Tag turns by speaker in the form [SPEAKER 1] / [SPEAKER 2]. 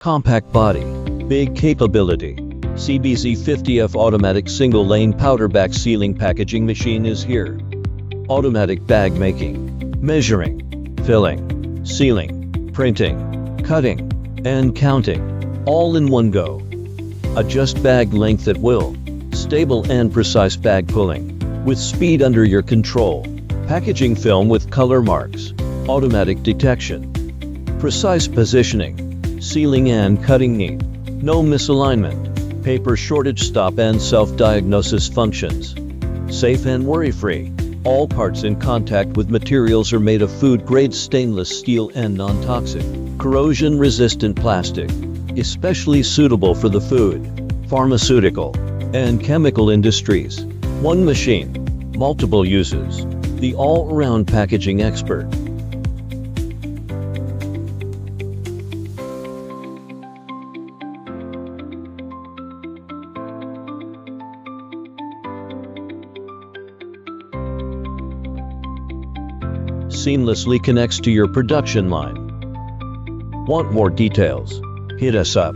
[SPEAKER 1] Compact body, big capability. CBZ50F automatic single-lane powder back sealing packaging machine is here. Automatic bag making, measuring, filling, sealing, printing, cutting, and counting, all in one go. Adjust bag length at will. Stable and precise bag pulling, with speed under your control. Packaging film with color marks, automatic detection. Precise positioning, sealing and cutting neat. No misalignment. Paper shortage stop and self-diagnosis functions. Safe and worry-free. All parts in contact with materials are made of food-grade stainless steel and non-toxic, corrosion-resistant plastic, especially suitable for the food, pharmaceutical, and chemical industries. One machine, multiple uses. The all-around packaging expert. Seamlessly connects to your production line. Want more details? Hit us up.